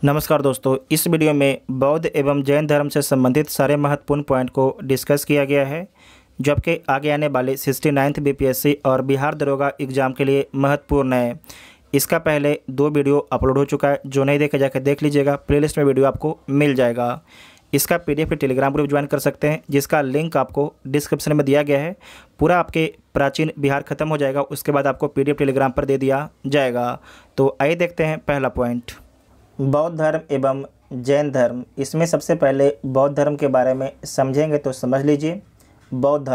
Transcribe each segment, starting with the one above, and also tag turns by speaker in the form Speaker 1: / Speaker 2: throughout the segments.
Speaker 1: नमस्कार दोस्तों, इस वीडियो में बौद्ध एवं जैन धर्म से संबंधित सारे महत्वपूर्ण पॉइंट को डिस्कस किया गया है, जो आपके आगे आने वाले 69th बीपीएससी और बिहार दरोगा एग्जाम के लिए महत्वपूर्ण है। इसका पहले 2 वीडियो अपलोड हो चुका है, जो नहीं देखे जाकर देख लीजिएगा। प्लेलिस्ट में वीडियो आपको मिल जाएगा। इसका पीडीएफ टेलीग्राम ग्रुप ज्वाइन कर सकते हैं, जिसका लिंक आपको डिस्क्रिप्शन में दिया गया है। पूरा आपके प्राचीन बिहार खत्म हो जाएगा, उसके बाद आपको पीडीएफ टेलीग्राम पर दे दिया जाएगा। तो आइए देखते हैं पहला पॉइंट, बौद्ध धर्म एवं जैन धर्म। इसमें सबसे पहले बौद्ध धर्म के बारे में समझेंगे तो समझ लीजिए। बौद्ध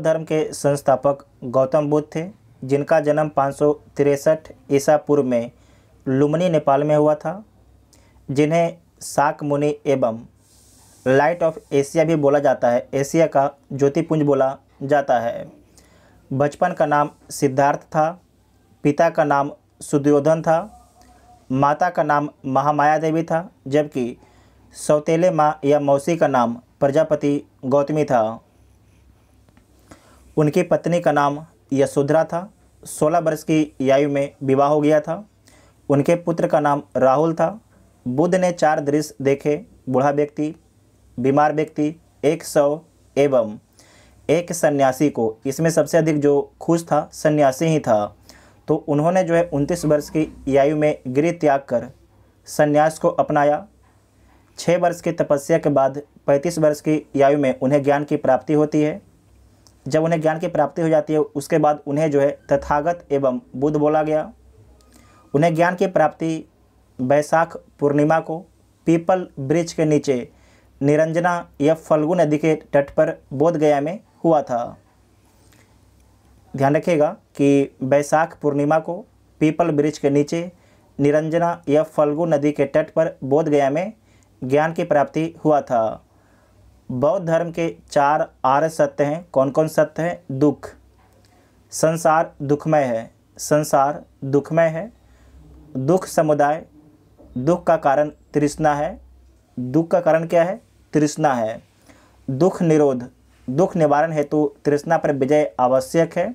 Speaker 1: धर्म के संस्थापक गौतम बुद्ध थे, जिनका जन्म 563 ईसा पूर्व में लुम्बिनी नेपाल में हुआ था, जिन्हें शाक मुनि एवं लाइट ऑफ एशिया भी बोला जाता है। एशिया का ज्योतिपुंज बोला जाता है। बचपन का नाम सिद्धार्थ था, पिता का नाम सुद्योधन था, माता का नाम महामाया देवी था, जबकि सौतेले माँ या मौसी का नाम प्रजापति गौतमी था। उनकी पत्नी का नाम यशोधरा था। 16 वर्ष की आयु में विवाह हो गया था। उनके पुत्र का नाम राहुल था। बुद्ध ने 4 दृश्य देखे: बूढ़ा व्यक्ति, बीमार व्यक्ति, 100 एवं एक सन्यासी को। इसमें सबसे अधिक जो खुश था सन्यासी ही था। तो उन्होंने जो है 29 वर्ष की आयु में गृह त्याग कर सन्यास को अपनाया। 6 वर्ष की तपस्या के बाद 35 वर्ष की आयु में उन्हें ज्ञान की प्राप्ति होती है। जब उन्हें ज्ञान की प्राप्ति हो जाती है, उसके बाद उन्हें जो है तथागत एवं बुद्ध बोला गया। उन्हें ज्ञान की प्राप्ति बैसाख पूर्णिमा को पीपल वृक्ष के नीचे निरंजना या फल्गु नदी के तट पर बोध गया में हुआ था। ध्यान रखिएगा कि बैसाख पूर्णिमा को पीपल वृक्ष के नीचे निरंजना या फल्गु नदी के तट पर बोध गया में ज्ञान की प्राप्ति हुआ था। बौद्ध धर्म के 4 आर्य सत्य हैं। कौन कौन सत्य हैं? दुख, संसार दुखमय है, संसार दुखमय है। दुख समुदाय, दुख का कारण तृष्णा है। दुख का कारण क्या है? तृष्णा है। दुख निरोध, दुख निवारण हेतु तृष्णा पर विजय आवश्यक है।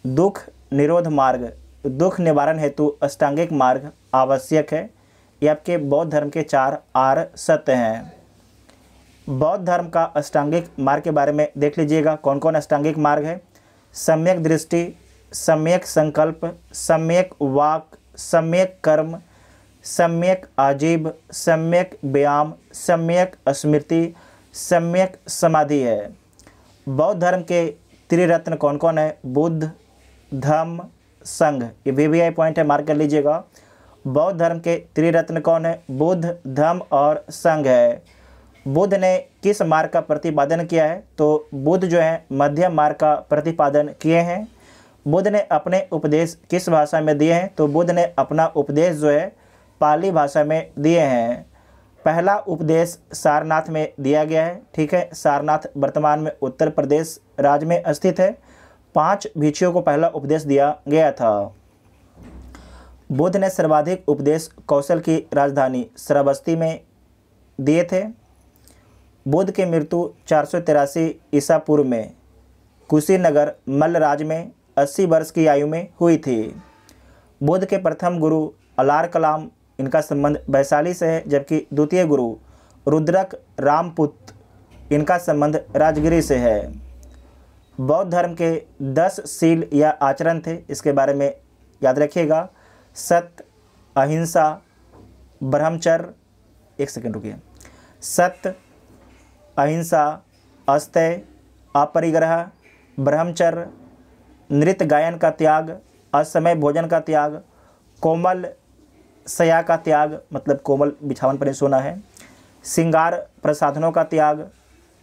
Speaker 1: दुख निरोध मार्ग, दुख निवारण हेतु अष्टांगिक मार्ग आवश्यक है। ये आपके बौद्ध धर्म के 4 आर्य सत्य हैं। बौद्ध धर्म का अष्टांगिक मार्ग के बारे में देख लीजिएगा। कौन कौन अष्टांगिक मार्ग है? सम्यक दृष्टि, सम्यक संकल्प, सम्यक वाक, सम्यक कर्म, सम्यक आजीव, सम्यक व्यायाम, सम्यक स्मृति, सम्यक समाधि है। बौद्ध धर्म के त्रिरत्न कौन कौन है? बुद्ध, धम्म, संघ। ये वीवीआई पॉइंट है, मार्क कर लीजिएगा। बौद्ध धर्म के त्रिरत्न कौन है? बुद्ध, धम्म और संघ है। बुद्ध ने किस मार्ग का प्रतिपादन किया है? तो बुद्ध जो है मध्यम मार्ग का प्रतिपादन किए हैं। बुद्ध ने अपने उपदेश किस भाषा में दिए हैं? तो बुद्ध ने अपना उपदेश जो है पाली भाषा में दिए हैं। पहला उपदेश सारनाथ में दिया गया है। ठीक है, सारनाथ वर्तमान में उत्तर प्रदेश राज्य में स्थित है। 5 भिक्षुओं को पहला उपदेश दिया गया था। बुद्ध ने सर्वाधिक उपदेश कौशल की राजधानी श्रावस्ती में दिए थे। बुद्ध की मृत्यु 483 ईसा पूर्व में कुशीनगर मल्ल राज्य में 80 वर्ष की आयु में हुई थी। बुद्ध के प्रथम गुरु अलार कलाम, इनका संबंध वैशाली से है, जबकि द्वितीय गुरु रुद्रक रामपुत, इनका संबंध राजगिरी से है। बौद्ध धर्म के 10 शील या आचरण थे, इसके बारे में याद रखिएगा। सत्य, अहिंसा, ब्रह्मचर्य, एक सेकंड रुकिए। सत्य, अहिंसा, अस्तेय, अपरिग्रह, ब्रह्मचर्य, नृत्य गायन का त्याग, असमय भोजन का त्याग, कोमल शया का त्याग, मतलब कोमल बिछावन पर सोना है, श्रृंगार प्रसाधनों का त्याग,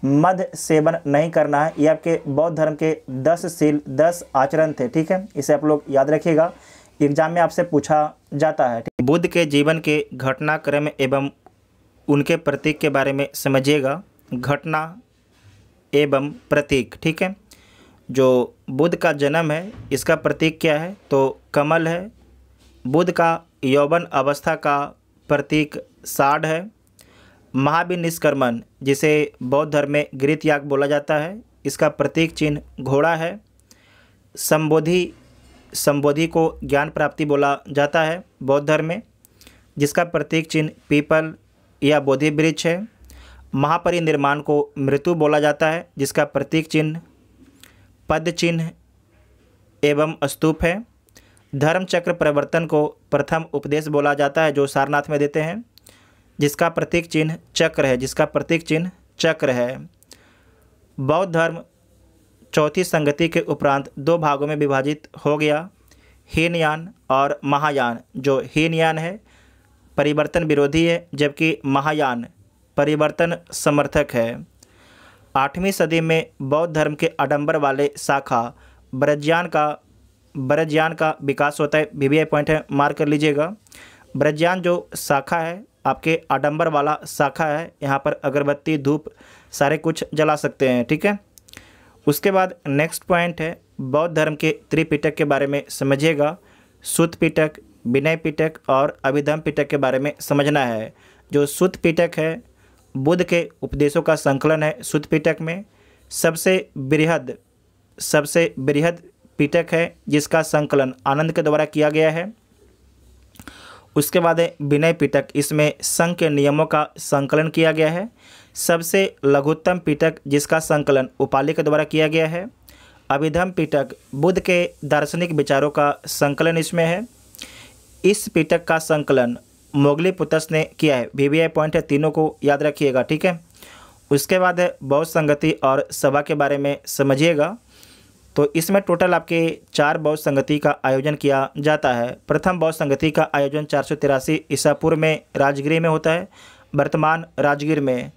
Speaker 1: मद सेवन नहीं करना है। ये आपके बौद्ध धर्म के 10 शील 10 आचरण थे। ठीक है, इसे आप लोग याद रखिएगा, एग्जाम में आपसे पूछा जाता है। बुद्ध के जीवन के घटनाक्रम एवं उनके प्रतीक के बारे में समझिएगा। घटना एवं प्रतीक। ठीक है, जो बुद्ध का जन्म है, इसका प्रतीक क्या है? तो कमल है। बुद्ध का यौवन अवस्था का प्रतीक साढ़ है। महावीर निष्कर्मण, जिसे बौद्ध धर्म में गृह त्याग बोला जाता है, इसका प्रतीक चिन्ह घोड़ा है। संबोधि को ज्ञान प्राप्ति बोला जाता है बौद्ध धर्म में। जिसका प्रतीक चिन्ह पीपल या बोधि वृक्ष है। महापरिनिर्वाण को मृत्यु बोला जाता है, जिसका प्रतीक चिन्ह पद चिन्ह एवं स्तूप है। धर्म चक्र प्रवर्तन को प्रथम उपदेश बोला जाता है, जो सारनाथ में देते हैं, जिसका प्रतीक चिन्ह चक्र है, जिसका प्रतीक चिन्ह चक्र है। बौद्ध धर्म चौथी संगति के उपरांत दो भागों में विभाजित हो गया, हीनयान और महायान। जो हीनयान है परिवर्तन विरोधी है, जबकि महायान परिवर्तन समर्थक है। 8वीं सदी में बौद्ध धर्म के आडंबर वाले शाखा ब्रजयान का विकास होता है। VVI पॉइंट है, मार्क कर लीजिएगा। ब्रजयान जो शाखा है आपके आडंबर वाला शाखा है, यहाँ पर अगरबत्ती धूप सारे कुछ जला सकते हैं, ठीक है। उसके बाद नेक्स्ट पॉइंट है बौद्ध धर्म के त्रिपिटक के बारे में समझिएगा। सुत्त पिटक, विनय पिटक और अभिधम्म पिटक के बारे में समझना है। जो सुत्त पिटक है बुद्ध के उपदेशों का संकलन है। सुत्त पिटक में सबसे बृहद पिटक है, जिसका संकलन आनंद के द्वारा किया गया है। उसके बाद है विनय पिटक, इसमें संघ के नियमों का संकलन किया गया है। सबसे लघुत्तम पिटक, जिसका संकलन उपालि के द्वारा किया गया है। अभिधम्म पिटक बुद्ध के दार्शनिक विचारों का संकलन इसमें है। इस पिटक का संकलन मोगलीपुत्रस ने किया है। VVI पॉइंट है, तीनों को याद रखिएगा, ठीक है। उसके बाद है बौद्ध संगति और सभा के बारे में समझिएगा। तो इसमें टोटल आपके 4 बौद्ध संगति का आयोजन किया जाता है। प्रथम बौद्ध संगति का आयोजन 483 ईसा पूर्व में राजगिर में होता है, वर्तमान राजगिर में,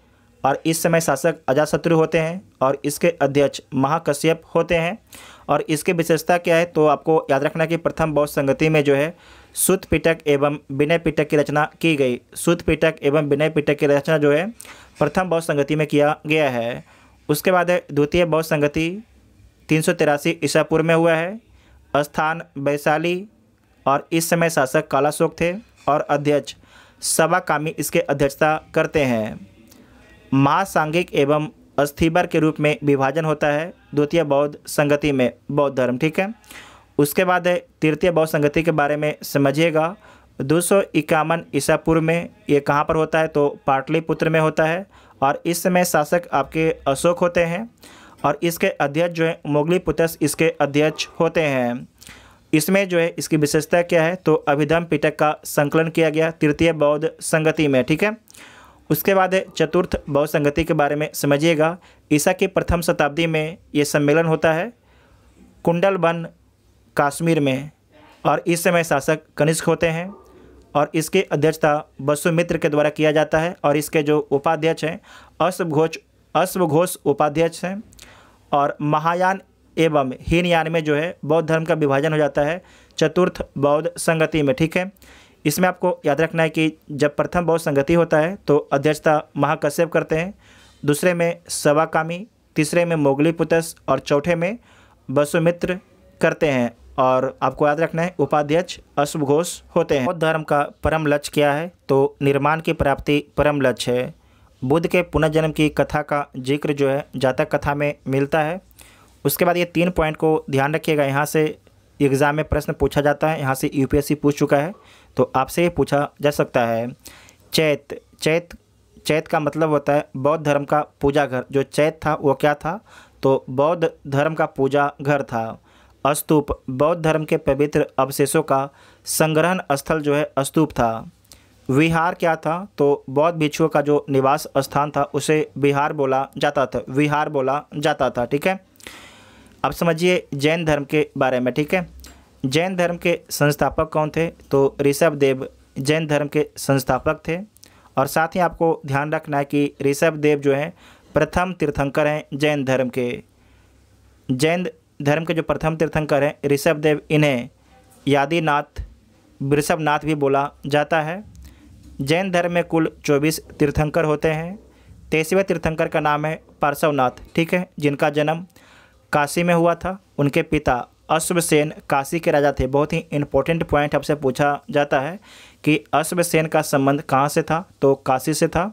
Speaker 1: और इस समय शासक अजातशत्रु होते हैं और इसके अध्यक्ष महाकश्यप होते हैं। और इसकी विशेषता क्या है, तो आपको याद रखना कि प्रथम बौद्ध संगति में जो है सुत्त पिटक एवं विनय पिटक की रचना की गई। सुत्त पिटक एवं विनय पिटक की रचना जो है प्रथम बौद्ध संगति में किया गया है। उसके बाद है द्वितीय बौद्ध संगति 383 ईसा पूर्व में हुआ है। स्थान वैशाली और इस समय शासक कालाशोक थे और अध्यक्ष सवाकामी इसके अध्यक्षता करते हैं। महासांघिक एवं अस्थिबर के रूप में विभाजन होता है द्वितीय बौद्ध संगति में बौद्ध धर्म, ठीक है। उसके बाद है तृतीय बौद्ध संगति के बारे में समझिएगा। 251 ईसा पूर्व में ये कहाँ पर होता है, तो पाटलिपुत्र में होता है और इस समय शासक आपके अशोक होते हैं और इसके अध्यक्ष जो है मोगलीपुत्रस इसके अध्यक्ष होते हैं। इसमें जो है इसकी विशेषता क्या है, तो अभिधम्म पिटक का संकलन किया गया तृतीय बौद्ध संगति में, ठीक है। उसके बाद है चतुर्थ बौद्ध संगति के बारे में समझिएगा। ईसा की प्रथम शताब्दी में ये सम्मेलन होता है कुंडलवन कश्मीर में और इस समय शासक कनिष्क होते हैं और इसकी अध्यक्षता वसुमित्र के द्वारा किया जाता है और इसके जो उपाध्यक्ष हैं अश्वघोष उपाध्यक्ष हैं। और महायान एवं हीनयान में जो है बौद्ध धर्म का विभाजन हो जाता है चतुर्थ बौद्ध संगति में, ठीक है। इसमें आपको याद रखना है कि जब प्रथम बौद्ध संगति होता है तो अध्यक्षता महाकश्यप करते हैं, दूसरे में सवाकामी, तीसरे में मोगलीपुत्रस और चौथे में वसुमित्र करते हैं। और आपको याद रखना है उपाध्यक्ष अश्वघोष होते हैं। बौद्ध धर्म का परम लक्ष्य क्या है, तो निर्माण की प्राप्ति परम लक्ष्य है। बुद्ध के पुनर्जन्म की कथा का जिक्र जो है जातक कथा में मिलता है। उसके बाद ये 3 पॉइंट को ध्यान रखिएगा, यहाँ से एग्ज़ाम में प्रश्न पूछा जाता है, यहाँ से UPSC पूछ चुका है तो आपसे ये पूछा जा सकता है। चैत का मतलब होता है बौद्ध धर्म का पूजा घर। जो चैत था वो क्या था, तो बौद्ध धर्म का पूजा घर था। स्तूप बौद्ध धर्म के पवित्र अवशेषों का संग्रहण स्थल जो है स्तूप था। विहार क्या था, तो बौद्ध भिक्षुओं का जो निवास स्थान था उसे विहार बोला जाता था, ठीक है। अब समझिए जैन धर्म के बारे में, ठीक है। जैन धर्म के संस्थापक कौन थे, तो ऋषभदेव जैन धर्म के संस्थापक थे। और साथ ही आपको ध्यान रखना है कि ऋषभदेव जो है प्रथम तीर्थंकर हैं जैन धर्म के। जैन धर्म के जो प्रथम तीर्थंकर हैं ऋषभदेव, इन्हें यादीनाथ वृषभनाथ भी बोला जाता है। जैन धर्म में कुल 24 तीर्थंकर होते हैं। 23वें तीर्थंकर का नाम है पार्श्वनाथ, ठीक है, जिनका जन्म काशी में हुआ था। उनके पिता अश्वसेन काशी के राजा थे। बहुत ही इंपॉर्टेंट पॉइंट आपसे पूछा जाता है कि अश्वसेन का संबंध कहाँ से था, तो काशी से था।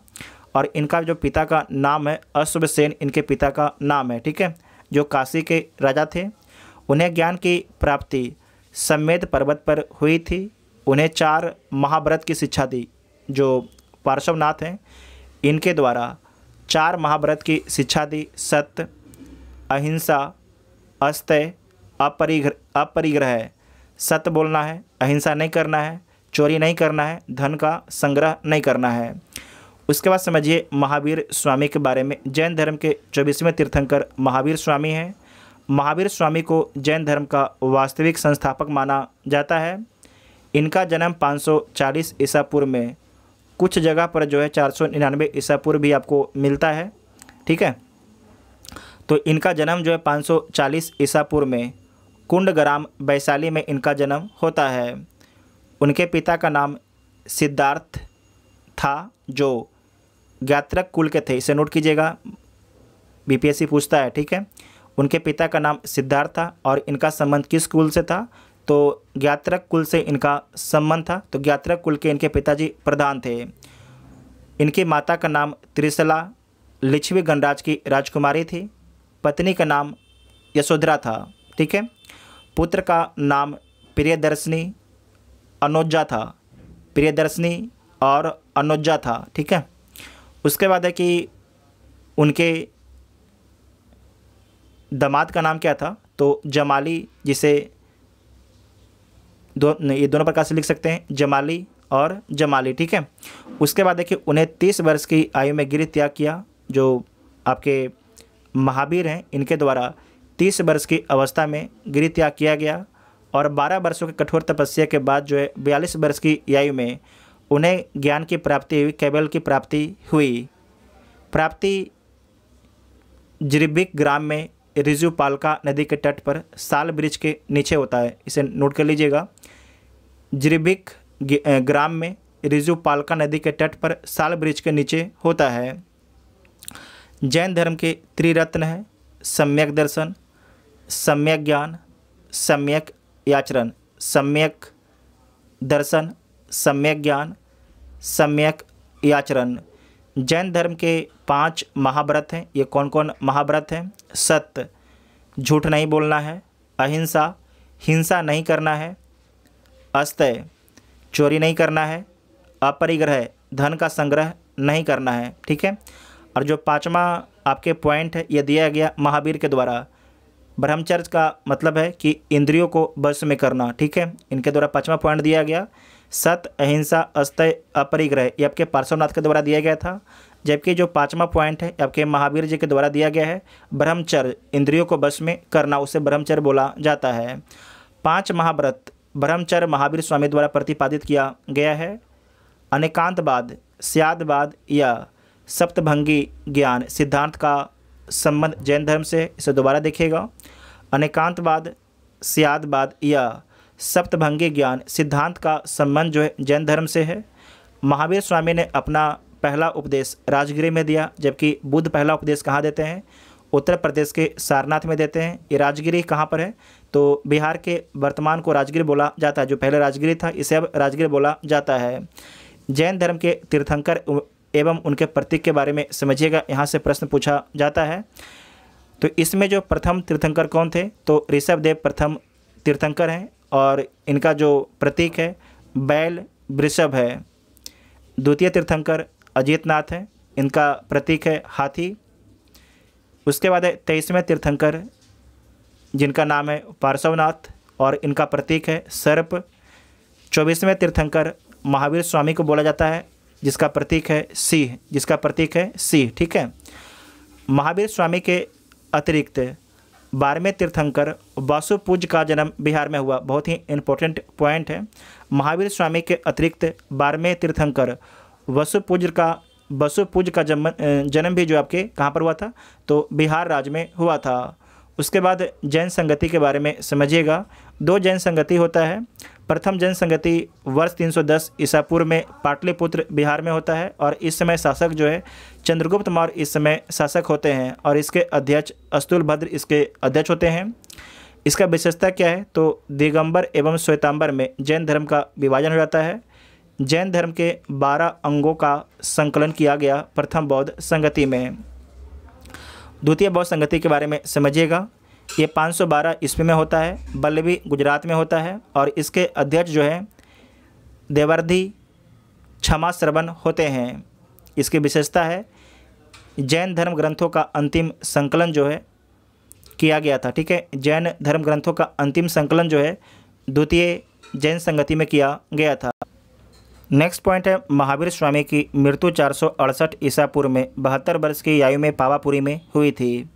Speaker 1: और इनका जो पिता का नाम है अश्वसेन, इनके पिता का नाम है, ठीक है, जो काशी के राजा थे। उन्हें ज्ञान की प्राप्ति सम्मेद पर्वत पर हुई थी उन्हें 4 महाव्रत की शिक्षा दी। जो पार्श्वनाथ हैं इनके द्वारा 4 महाव्रत की शिक्षा दी। सत्य, अहिंसा, अस्तेय, अपरिग्रह। सत्य बोलना है, अहिंसा नहीं करना है, चोरी नहीं करना है, धन का संग्रह नहीं करना है। उसके बाद समझिए महावीर स्वामी के बारे में। जैन धर्म के 24वें तीर्थंकर महावीर स्वामी हैं। महावीर स्वामी को जैन धर्म का वास्तविक संस्थापक माना जाता है। इनका जन्म 540 ईसा पूर्व में, कुछ जगह पर जो है 499 ईसा पूर्व भी आपको मिलता है। ठीक है, तो इनका जन्म जो है 540 ईसा पूर्व में कुंडग्राम वैशाली में इनका जन्म होता है। उनके पिता का नाम सिद्धार्थ था, जो ज्ञात्रक कुल के थे। इसे नोट कीजिएगा, बीपीएससी पूछता है। ठीक है, उनके पिता का नाम सिद्धार्थ था और इनका संबंध किस कुल से था? तो ज्ञात्रक कुल से इनका संबंध था। तो ज्ञात्रक कुल के इनके पिताजी प्रधान थे। इनकी माता का नाम त्रिशला लिच्छवी गणराज की राजकुमारी थी। पत्नी का नाम यशोधरा था। ठीक है, पुत्र का नाम प्रियदर्शनी अनोजा था। प्रियदर्शनी और अनोजा था। ठीक है, उसके बाद है कि उनके दामाद का नाम क्या था? तो जमाली, जिसे ये दोनों प्रकार से लिख सकते हैं, जमाली और जमाली। ठीक है, उसके बाद देखिए उन्हें 30 वर्ष की आयु में गृह त्याग किया। जो आपके महावीर हैं इनके द्वारा 30 वर्ष की अवस्था में गृह त्याग किया गया और 12 वर्षों की कठोर तपस्या के बाद जो है 42 वर्ष की आयु में उन्हें ज्ञान की प्राप्ति हुई, कैवल्य की प्राप्ति हुई। प्राप्ति जिरिबिक ग्राम में रिजुपालका नदी के तट पर साल वृक्ष के नीचे होता है। इसे नोट कर लीजिएगा, जिरिबिक ग्राम में रिजुपालका नदी के तट पर साल वृक्ष के नीचे होता है। जैन धर्म के त्रिरत्न है सम्यक दर्शन, सम्यक ज्ञान, सम्यक आचरण। सम्यक दर्शन, सम्यक ज्ञान, सम्यक आचरण। जैन धर्म के 5 महाव्रत हैं। ये कौन कौन महाव्रत हैं? सत्य, झूठ नहीं बोलना है। अहिंसा, हिंसा नहीं करना है। अस्तेय, चोरी नहीं करना है। अपरिग्रह, धन का संग्रह नहीं करना है। ठीक है, और जो 5वां आपके पॉइंट है ये दिया गया महावीर के द्वारा। ब्रह्मचर्य का मतलब है कि इंद्रियों को वश में करना। ठीक है, इनके द्वारा 5वां पॉइंट दिया गया। सत्य, अहिंसा, अस्तेय, अपरिग्रह, ये आपके पार्श्वनाथ के द्वारा दिया गया था। जबकि जो 5वां पॉइंट है आपके महावीर जी के द्वारा दिया गया है, ब्रह्मचर्य, इंद्रियों को वश में करना, उसे ब्रह्मचर्य बोला जाता है। 5 महाव्रत ब्रह्मचर्य महावीर स्वामी द्वारा प्रतिपादित किया गया है। अनेकांतवाद, स्यादवाद या सप्तभंगी ज्ञान सिद्धांत का संबंध जैन धर्म से, इसे दोबारा देखिएगा। अनेकांतवाद, स्यादवाद या सप्तभंगी ज्ञान सिद्धांत का संबंध जो है जैन धर्म से है। महावीर स्वामी ने अपना पहला उपदेश राजगिरी में दिया, जबकि बुद्ध पहला उपदेश कहाँ देते हैं? उत्तर प्रदेश के सारनाथ में देते हैं। ये राजगिरी कहाँ पर है? तो बिहार के वर्तमान को राजगिरी बोला जाता है। जो पहले राजगिरी था इसे अब राजगिरी बोला जाता है। जैन धर्म के तीर्थंकर एवं उनके प्रतीक के बारे में समझिएगा, यहाँ से प्रश्न पूछा जाता है। तो इसमें जो प्रथम तीर्थंकर कौन थे? तो ऋषभदेव प्रथम तीर्थंकर हैं और इनका जो प्रतीक है बैल वृषभ है। द्वितीय तीर्थंकर अजितनाथ हैं, इनका प्रतीक है हाथी। उसके बाद है 23वें तीर्थंकर जिनका नाम है पार्श्वनाथ और इनका प्रतीक है सर्प। 24वें तीर्थंकर महावीर स्वामी को बोला जाता है जिसका प्रतीक है सिंह। ठीक है, महावीर स्वामी के अतिरिक्त 12वें तीर्थंकर वासुपूज्य का जन्म बिहार में हुआ। बहुत ही इम्पोर्टेंट पॉइंट है। महावीर स्वामी के अतिरिक्त 12वें तीर्थंकर वासुपूज्य का जन्म भी जो आपके कहाँ पर हुआ था? तो बिहार राज्य में हुआ था। उसके बाद जैन संगति के बारे में समझिएगा। 2 जैन संगति होता है। प्रथम जैन संगति वर्ष 310 ईसा पूर्व में पाटलिपुत्र बिहार में होता है और इस समय शासक जो है चंद्रगुप्त मौर्य इस समय शासक होते हैं और इसके अध्यक्ष अस्तुलभद्र इसके अध्यक्ष होते हैं। इसका विशेषता क्या है? तो दिगंबर एवं श्वेतांबर में जैन धर्म का विभाजन हो जाता है। जैन धर्म के 12 अंगों का संकलन किया गया प्रथम बौद्ध संगति में। द्वितीय बौद्ध संगति के बारे में समझिएगा। ये 512 ईस्वी में होता है, बल्लभी गुजरात में होता है और इसके अध्यक्ष जो है देवर्धि, क्षमा श्रवण होते हैं। इसकी विशेषता है जैन धर्म ग्रंथों का अंतिम संकलन जो है किया गया था। ठीक है, जैन धर्म ग्रंथों का अंतिम संकलन जो है द्वितीय जैन संगति में किया गया था। नेक्स्ट पॉइंट है महावीर स्वामी की मृत्यु 468 ईसा पूर्व में 72 वर्ष की आयु में पावापुरी में हुई थी।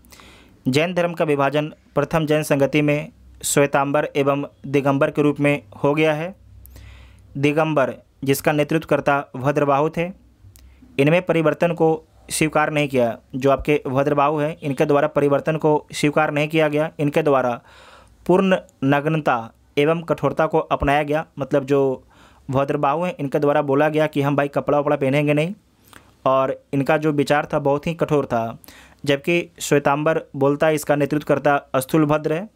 Speaker 1: जैन धर्म का विभाजन प्रथम जैन संगति में श्वेतांबर एवं दिगंबर के रूप में हो गया है। दिगंबर जिसका नेतृत्व करता भद्रबाहु थे, इनमें परिवर्तन को स्वीकार नहीं किया। जो आपके भद्रबाहु हैं इनके द्वारा परिवर्तन को स्वीकार नहीं किया गया। इनके द्वारा पूर्ण नग्नता एवं कठोरता को अपनाया गया। मतलब जो भद्रबाहु हैं इनके द्वारा बोला गया कि हम भाई कपड़ा वपड़ा पहनेंगे नहीं, और इनका जो विचार था बहुत ही कठोर था। जबकि श्वेतांबर बोलता है, इसका नेतृत्व करता स्थूलभद्र है,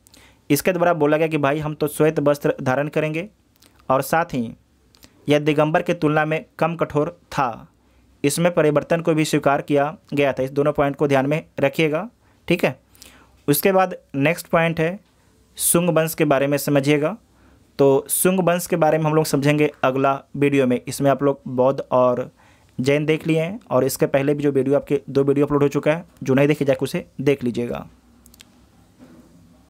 Speaker 1: इसके द्वारा बोला गया कि भाई हम तो श्वेत वस्त्र धारण करेंगे, और साथ ही यह दिगंबर की तुलना में कम कठोर था। इसमें परिवर्तन को भी स्वीकार किया गया था। इस दोनों पॉइंट को ध्यान में रखिएगा। ठीक है, उसके बाद नेक्स्ट पॉइंट है शुंग वंश के बारे में समझिएगा। तो शुंग वंश के बारे में हम लोग समझेंगे अगला वीडियो में। इसमें आप लोग बौद्ध और जैन देख लिए हैं, और इसके पहले भी जो वीडियो आपके 2 वीडियो अपलोड हो चुका है, जो नहीं देखी जाए उसे देख लीजिएगा।